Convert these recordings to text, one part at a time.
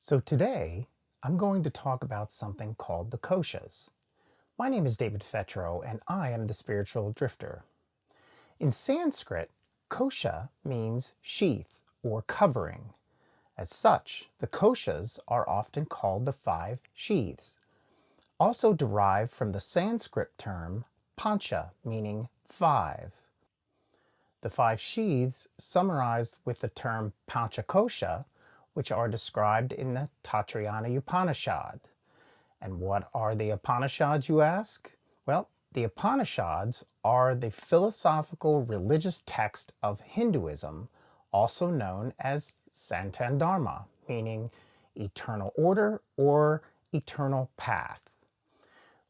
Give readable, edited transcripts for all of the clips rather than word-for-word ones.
So today, I'm going to talk about something called the Koshas. My name is David Fetrow, and I am the spiritual drifter. In Sanskrit, kosha means sheath or covering. As such, the koshas are often called the five sheaths, also derived from the Sanskrit term pancha, meaning five. The five sheaths summarized with the term pancha-kosha, which are described in the Taittiriya Upanishad. And what are the Upanishads, you ask? Well, the Upanishads are the philosophical religious text of Hinduism, also known as Sanatan Dharma, meaning eternal order or eternal path,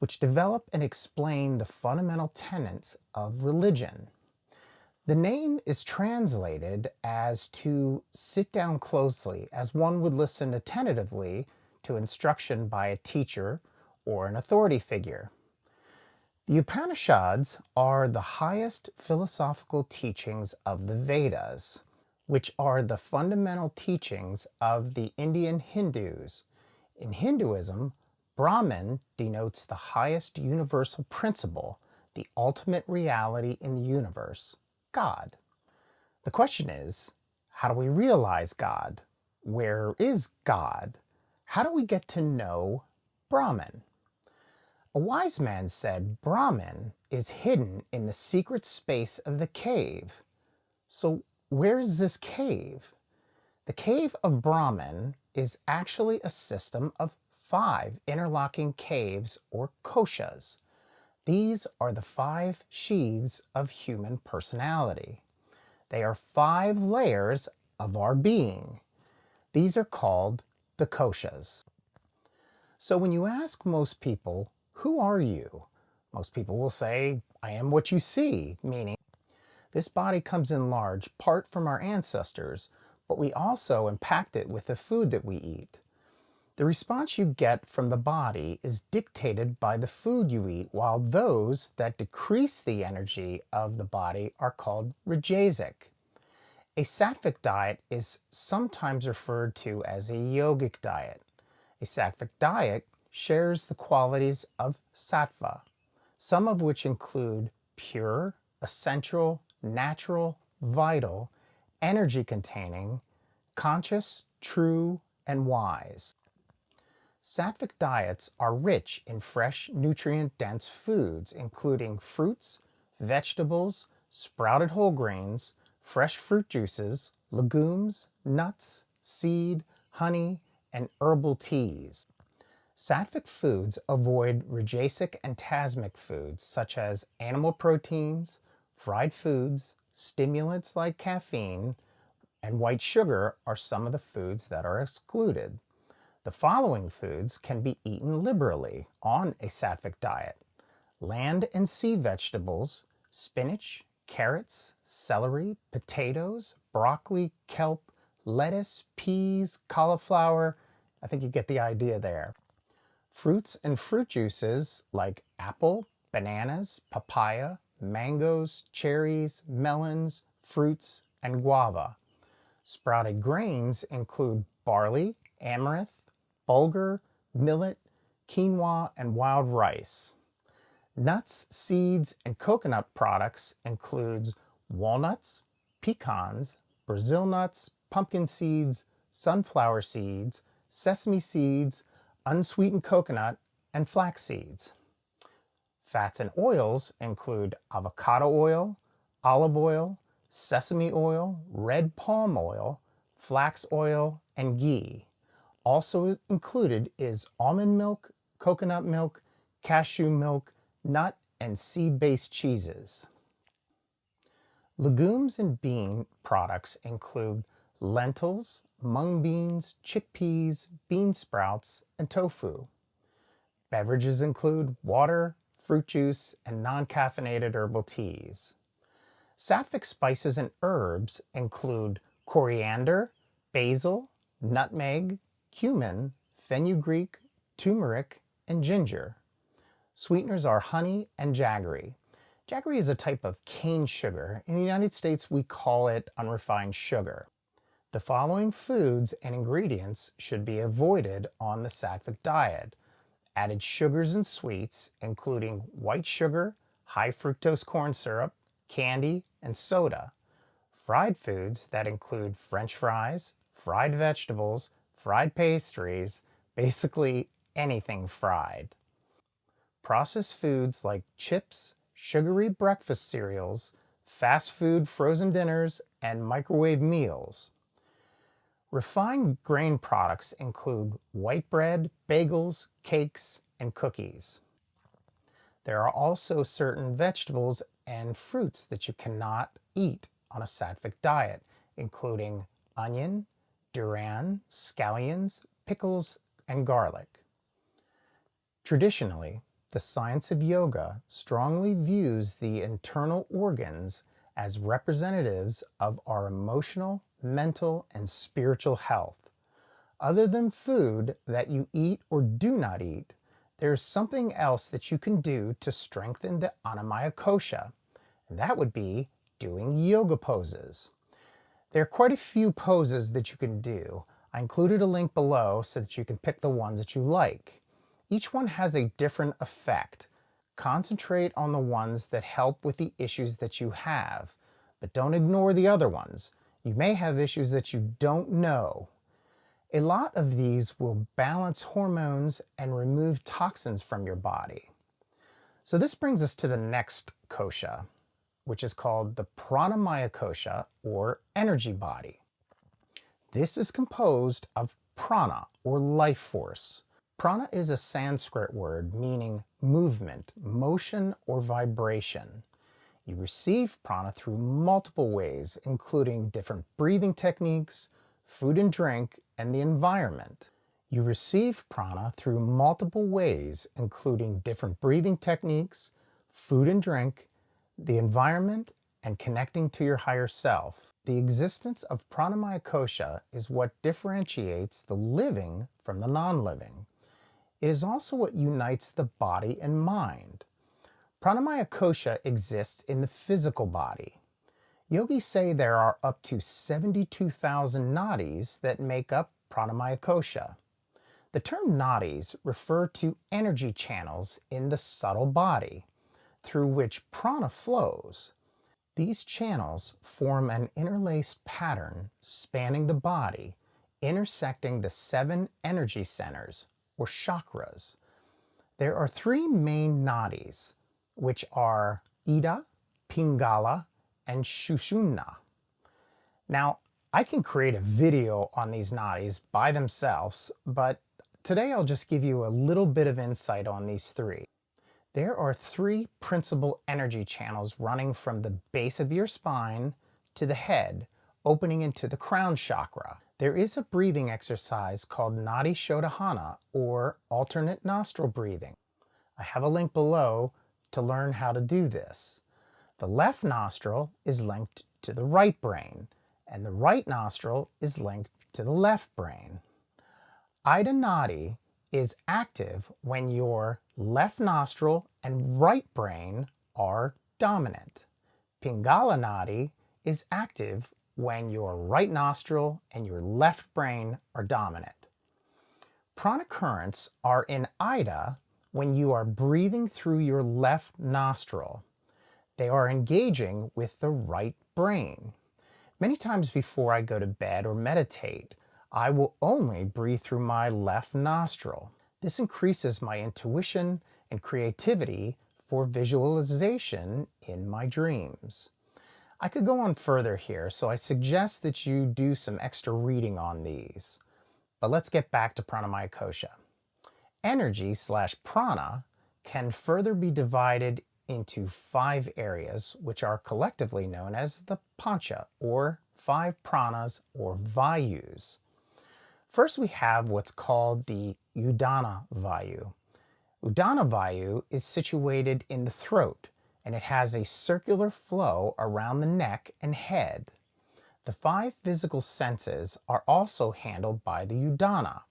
which develop and explain the fundamental tenets of religion. The name is translated as to sit down closely, as one would listen attentively to instruction by a teacher or an authority figure. The Upanishads are the highest philosophical teachings of the Vedas, which are the fundamental teachings of the Indian Hindus. In Hinduism, Brahman denotes the highest universal principle, the ultimate reality in the universe, God. The question is, how do we realize God? Where is God? How do we get to know Brahman? A wise man said Brahman is hidden in the secret space of the cave. So where is this cave? The cave of Brahman is actually a system of 5 interlocking caves or koshas. These are the 5 sheaths of human personality. They are 5 layers of our being. These are called the koshas. So when you ask most people, who are you? Most people will say, I am what you see, meaning this body comes in large part from our ancestors, but we also impact it with the food that we eat. The response you get from the body is dictated by the food you eat, while those that decrease the energy of the body are called rajasic. A sattvic diet is sometimes referred to as a yogic diet. A sattvic diet shares the qualities of sattva, some of which include pure, essential, natural, vital, energy-containing, conscious, true, and wise. Sattvic diets are rich in fresh, nutrient-dense foods, including fruits, vegetables, sprouted whole grains, fresh fruit juices, legumes, nuts, seed, honey, and herbal teas. Sattvic foods avoid rajasic and tasmic foods such as animal proteins, fried foods, stimulants like caffeine, and white sugar are some of the foods that are excluded. The following foods can be eaten liberally on a sattvic diet: land and sea vegetables, spinach, carrots, celery, potatoes, broccoli, kelp, lettuce, peas, cauliflower. I think you get the idea there. Fruits and fruit juices like apple, bananas, papaya, mangoes, cherries, melons, fruits, and guava. Sprouted grains include barley, amaranth, bulgur, millet, quinoa, and wild rice. Nuts, seeds, and coconut products includes walnuts, pecans, Brazil nuts, pumpkin seeds, sunflower seeds, sesame seeds, unsweetened coconut, and flax seeds. Fats and oils include avocado oil, olive oil, sesame oil, red palm oil, flax oil, and ghee. Also included is almond milk, coconut milk, cashew milk, nut, and seed-based cheeses. Legumes and bean products include lentils, mung beans, chickpeas, bean sprouts, and tofu. Beverages include water, fruit juice, and non-caffeinated herbal teas. Sattvic spices and herbs include coriander, basil, nutmeg, cumin, fenugreek, turmeric, and ginger. Sweeteners are honey and jaggery. Jaggery is a type of cane sugar. In the United States, we call it unrefined sugar. The following foods and ingredients should be avoided on the sattvic diet. Added sugars and sweets, including white sugar, high fructose corn syrup, candy, and soda. Fried foods that include French fries, fried vegetables, fried pastries, basically anything fried. Processed foods like chips, sugary breakfast cereals, fast food frozen dinners, and microwave meals. Refined grain products include white bread, bagels, cakes, and cookies. There are also certain vegetables and fruits that you cannot eat on a sattvic diet, including onion, durian, scallions, pickles, and garlic. Traditionally, the science of yoga strongly views the internal organs as representatives of our emotional, mental, and spiritual health. Other than food that you eat or do not eat, there is something else that you can do to strengthen the Annamaya-kosha, and that would be doing yoga poses. There are quite a few poses that you can do. I included a link below so that you can pick the ones that you like. Each one has a different effect. Concentrate on the ones that help with the issues that you have, but don't ignore the other ones. You may have issues that you don't know. A lot of these will balance hormones and remove toxins from your body. So this brings us to the next kosha, which is called the Pranamaya-kosha, or energy body. This is composed of prana, or life force. Prana is a Sanskrit word meaning movement, motion, or vibration. You receive prana through multiple ways, including different breathing techniques, food and drink, and the environment. You receive prana through multiple ways, including different breathing techniques, food and drink, the environment, and connecting to your higher self. The existence of Pranamaya-kosha is what differentiates the living from the non-living. It is also what unites the body and mind. Pranamaya-kosha exists in the physical body. Yogis say there are up to 72,000 nadis that make up Pranamaya-kosha. The term nadis refer to energy channels in the subtle body, through which prana flows. These channels form an interlaced pattern spanning the body, intersecting the 7 energy centers, or chakras. There are 3 main nadis, which are Ida, Pingala, and Sushumna. Now, I can create a video on these nadis by themselves, but today I'll just give you a little bit of insight on these 3. There are 3 principal energy channels running from the base of your spine to the head, opening into the crown chakra. There is a breathing exercise called Nadi Shodhana, or alternate nostril breathing. I have a link below to learn how to do this. The left nostril is linked to the right brain, and the right nostril is linked to the left brain. Ida Nadi is active when your left nostril and right brain are dominant. Pingala Nadi is active when your right nostril and your left brain are dominant. Prana currents are in Ida when you are breathing through your left nostril. They are engaging with the right brain. Many times before I go to bed or meditate, I will only breathe through my left nostril. This increases my intuition and creativity for visualization in my dreams. I could go on further here, so I suggest that you do some extra reading on these. But let's get back to Pranamaya-kosha. Energy/prana can further be divided into 5 areas, which are collectively known as the pancha, or 5 pranas, or VAYUs. First, we have what's called the Uddiyana VAYU. Uddiyana VAYU is situated in the throat, and it has a circular flow around the neck and head. The 5 physical senses are also handled by the Uddiyana.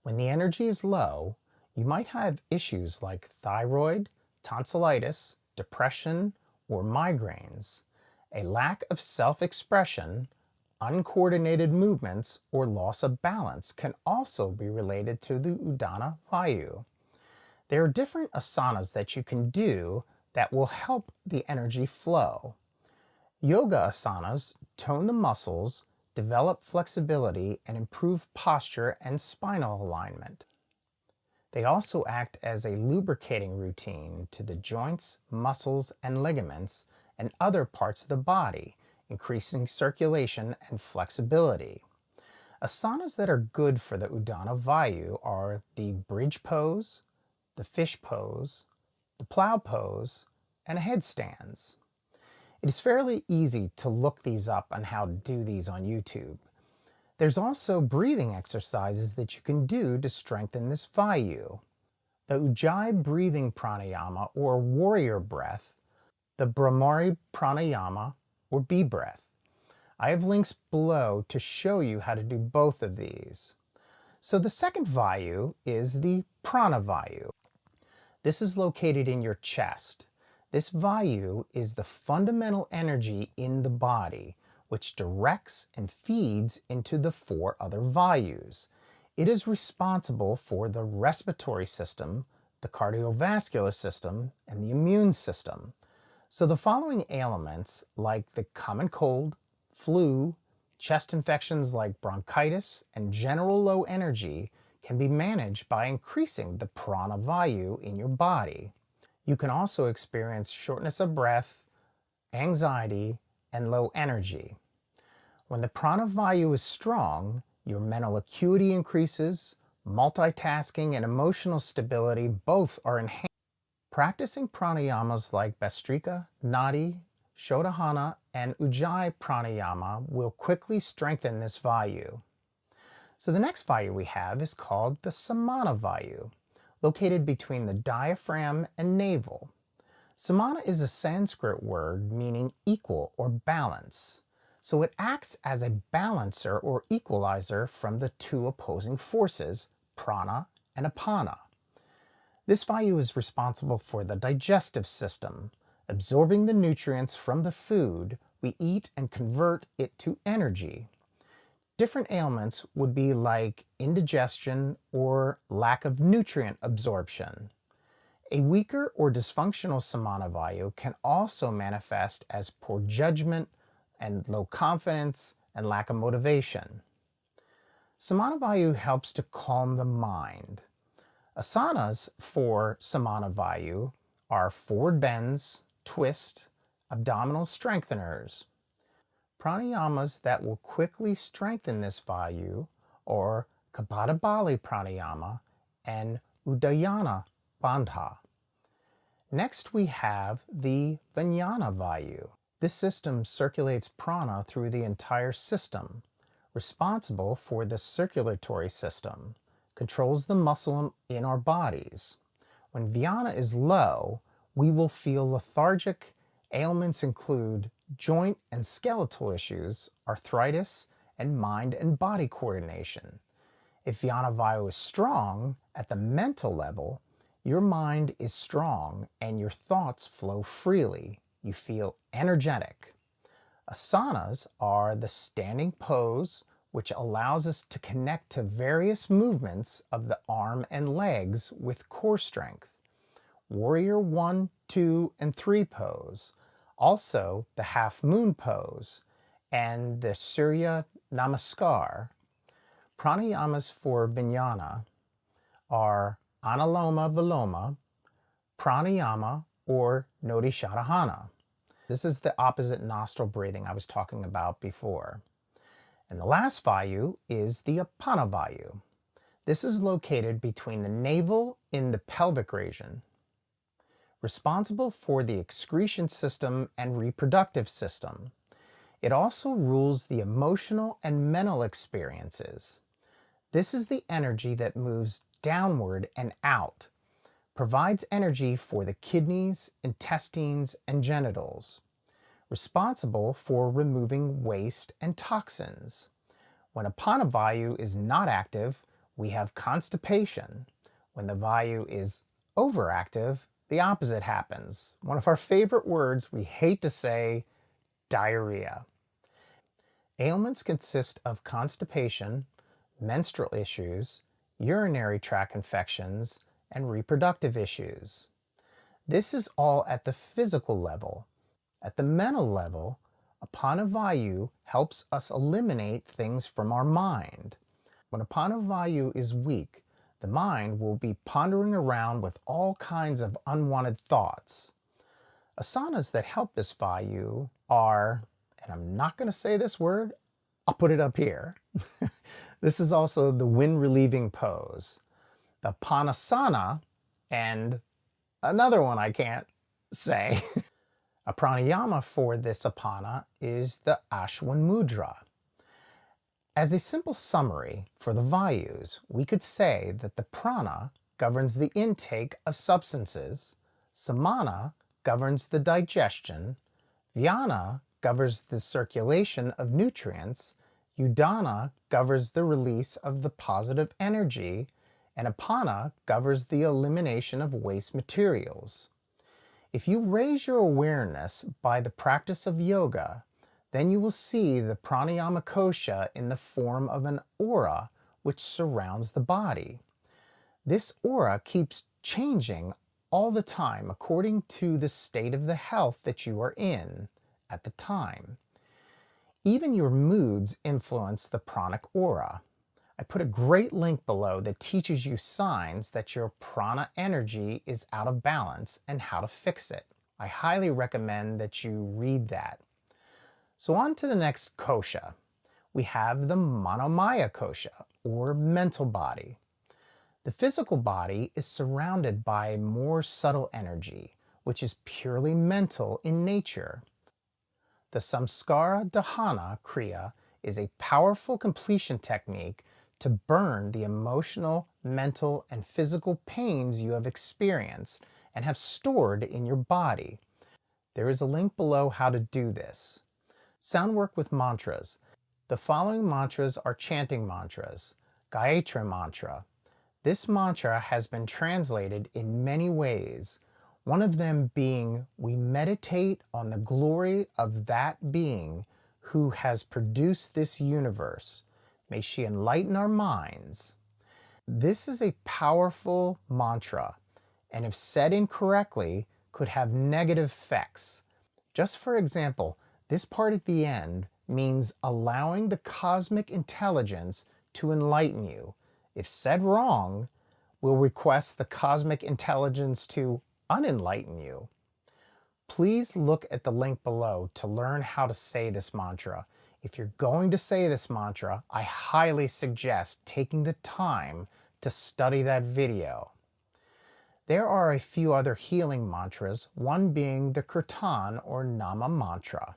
When the energy is low, you might have issues like thyroid, tonsillitis, depression, or migraines. A lack of self-expression, Uncoordinated movements or loss of balance can also be related to the Uddiyana VAYU. There are different asanas that you can do that will help the energy flow. Yoga asanas tone the muscles, develop flexibility, and improve posture and spinal alignment. They also act as a lubricating routine to the joints, muscles, and ligaments and other parts of the body, increasing circulation and flexibility. Asanas that are good for the Uddiyana VAYU are the bridge pose, the fish pose, the plow pose, and headstands. It is fairly easy to look these up on how to do these on YouTube. There's also breathing exercises that you can do to strengthen this VAYU. The Ujjayi breathing pranayama or warrior breath, the Bhramari Pranayama or bee breath. I have links below to show you how to do both of these. So the second VAYU is the Prana VAYU. This is located in your chest. This VAYU is the fundamental energy in the body, which directs and feeds into the 4 other VAYUs. It is responsible for the respiratory system, the cardiovascular system, and the immune system. So the following ailments, like the common cold, flu, chest infections like bronchitis, and general low energy, can be managed by increasing the Prana VAYU in your body. You can also experience shortness of breath, anxiety, and low energy. When the Prana VAYU is strong, your mental acuity increases, multitasking and emotional stability both are enhanced. Practicing pranayamas like Bhastrika, Nadi, Shodhana, and Ujjayi pranayama will quickly strengthen this VAYU. So the next VAYU we have is called the SAMANA VAYU, located between the diaphragm and navel. Samana is a Sanskrit word meaning equal or balance. So it acts as a balancer or equalizer from the 2 opposing forces, prana and apana. This VAYU is responsible for the digestive system, absorbing the nutrients from the food we eat and convert it to energy. Different ailments would be like indigestion or lack of nutrient absorption. A weaker or dysfunctional samana VAYU can also manifest as poor judgment and low confidence and lack of motivation. Samana VAYU helps to calm the mind. Asanas for Samana VAYU are forward bends, twist, abdominal strengtheners. Pranayamas that will quickly strengthen this VAYU are Kapalabhati Pranayama and Uddiyana Bandha. Next we have the Vijnanamaya VAYU. This system circulates prana through the entire system, responsible for the circulatory system, controls the muscle in our bodies. When Vijnana is low, we will feel lethargic. Ailments include joint and skeletal issues, arthritis, and mind and body coordination. If Vijnana VAYU is strong at the mental level, your mind is strong and your thoughts flow freely. You feel energetic. Asanas are the standing pose, which allows us to connect to various movements of the arm and legs with core strength. Warrior 1, 2, and 3 pose, also the half moon pose, and the Surya Namaskar. Pranayamas for Vijnana are Anuloma Viloma, Pranayama, or Nadi Shodhana. This is the opposite nostril breathing I was talking about before. And the last VAYU is the Apana VAYU. This is located between the navel in the pelvic region, responsible for the excretion system and reproductive system. It also rules the emotional and mental experiences. This is the energy that moves downward and out, provides energy for the kidneys, intestines, and genitals, responsible for removing waste and toxins. When Apana VAYU is not active, we have constipation. When the VAYU is overactive, the opposite happens. One of our favorite words we hate to say, diarrhea. Ailments consist of constipation, menstrual issues, urinary tract infections, and reproductive issues. This is all at the physical level. At the mental level, Apana VAYU helps us eliminate things from our mind. When Apana VAYU is weak, the mind will be pondering around with all kinds of unwanted thoughts. Asanas that help this VAYU are, and I'm not going to say this word, I'll put it up here. This is also the wind relieving pose, the Panasana, and another one I can't say. A pranayama for this apana is the Ashwini mudra. As a simple summary for the VAYUs, we could say that the prana governs the intake of substances, samana governs the digestion, vyana governs the circulation of nutrients, Uddiyana governs the release of the positive energy, and apana governs the elimination of waste materials. If you raise your awareness by the practice of yoga, then you will see the Pranamaya-kosha in the form of an aura which surrounds the body. This aura keeps changing all the time according to the state of the health that you are in at the time. Even your moods influence the pranic aura. I put a great link below that teaches you signs that your prana energy is out of balance and how to fix it. I highly recommend that you read that. So on to the next kosha. We have the Manomaya-kosha, or mental body. The physical body is surrounded by more subtle energy, which is purely mental in nature. The Samskara dahana kriya is a powerful completion technique to burn the emotional, mental, and physical pains you have experienced and have stored in your body. There is a link below how to do this. Sound work with mantras. The following mantras are chanting mantras. Gayatri mantra. This mantra has been translated in many ways. One of them being, we meditate on the glory of that being who has produced this universe. May she enlighten our minds. This is a powerful mantra, and if said incorrectly, could have negative effects. Just for example, this part at the end means allowing the cosmic intelligence to enlighten you. If said wrong, will request the cosmic intelligence to unenlighten you. Please look at the link below to learn how to say this mantra. If you're going to say this mantra, I highly suggest taking the time to study that video. There are a few other healing mantras, one being the kirtan or nama mantra.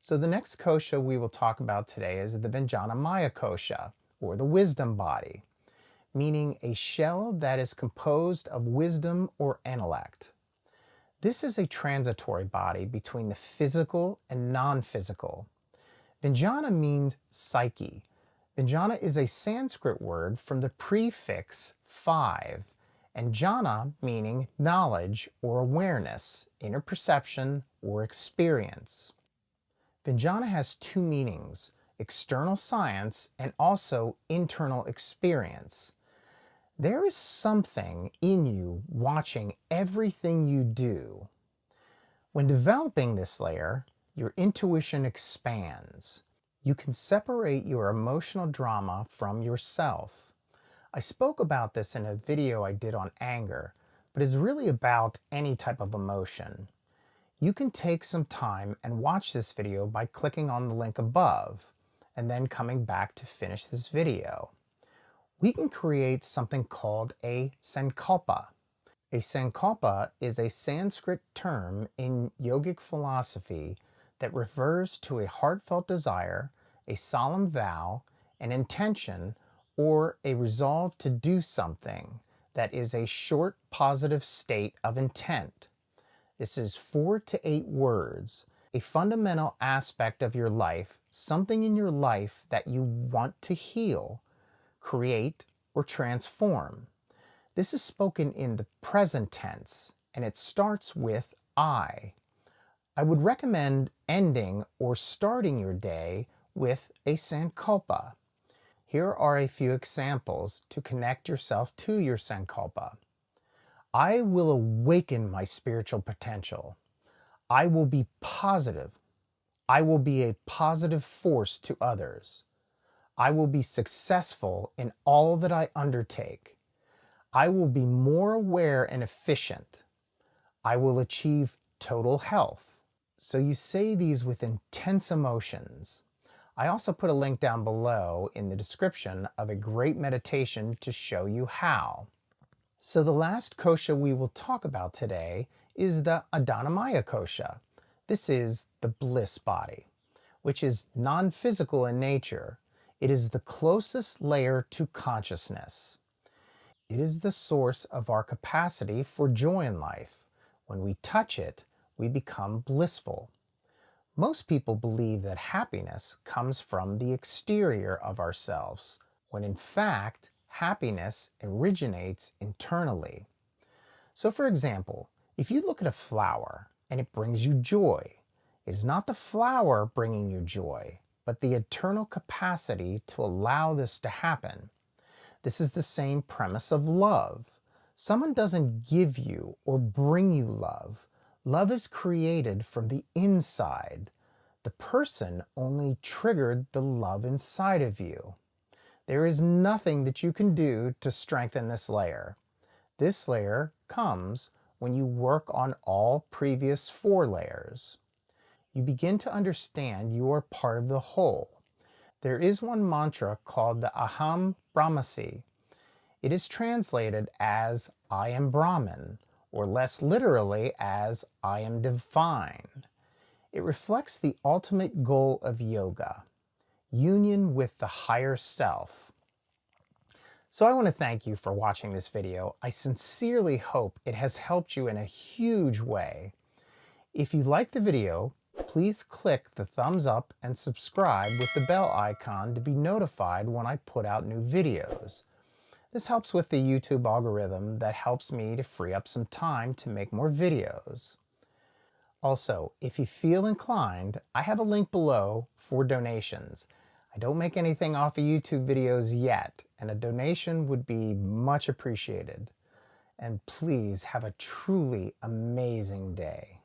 So the next kosha we will talk about today is the Vijnanamaya-kosha, or the wisdom body, meaning a shell that is composed of wisdom or intellect. This is a transitory body between the physical and non-physical. Vijnana means psyche. Vijnana is a Sanskrit word from the prefix 5, and jhana meaning knowledge or awareness, inner perception, or experience. Vijnana has two meanings, external science and also internal experience. There is something in you watching everything you do. When developing this layer, your intuition expands. You can separate your emotional drama from yourself. I spoke about this in a video I did on anger, but it's really about any type of emotion. You can take some time and watch this video by clicking on the link above, and then coming back to finish this video. We can create something called a sankalpa. A sankalpa is a Sanskrit term in yogic philosophy that refers to a heartfelt desire, a solemn vow, an intention, or a resolve to do something that is a short positive state of intent. This is 4 to 8 words, a fundamental aspect of your life, something in your life that you want to heal, create, or transform. This is spoken in the present tense, and it starts with I. I would recommend ending or starting your day with a sankalpa. Here are a few examples to connect yourself to your sankalpa. I will awaken my spiritual potential. I will be positive. I will be a positive force to others. I will be successful in all that I undertake. I will be more aware and efficient. I will achieve total health. So you say these with intense emotions. I also put a link down below in the description of a great meditation to show you how. So the last kosha we will talk about today is the Annamaya-kosha. This is the bliss body, which is non-physical in nature. It is the closest layer to consciousness. It is the source of our capacity for joy in life. When we touch it, we become blissful. Most people believe that happiness comes from the exterior of ourselves, when in fact, happiness originates internally. So for example, if you look at a flower and it brings you joy, it is not the flower bringing you joy, but the eternal capacity to allow this to happen. This is the same premise of love. Someone doesn't give you or bring you love. Love is created from the inside. The person only triggered the love inside of you. There is nothing that you can do to strengthen this layer. This layer comes when you work on all previous 4 layers. You begin to understand you are part of the whole. There is one mantra called the Aham Brahmasi. It is translated as I am Brahman, or less literally as I am divine. It reflects the ultimate goal of yoga, union with the higher self. So I want to thank you for watching this video. I sincerely hope it has helped you in a huge way. If you liked the video, please click the thumbs up and subscribe with the bell icon to be notified when I put out new videos. This helps with the YouTube algorithm that helps me to free up some time to make more videos. Also, if you feel inclined, I have a link below for donations. I don't make anything off of YouTube videos yet, and a donation would be much appreciated. And please have a truly amazing day.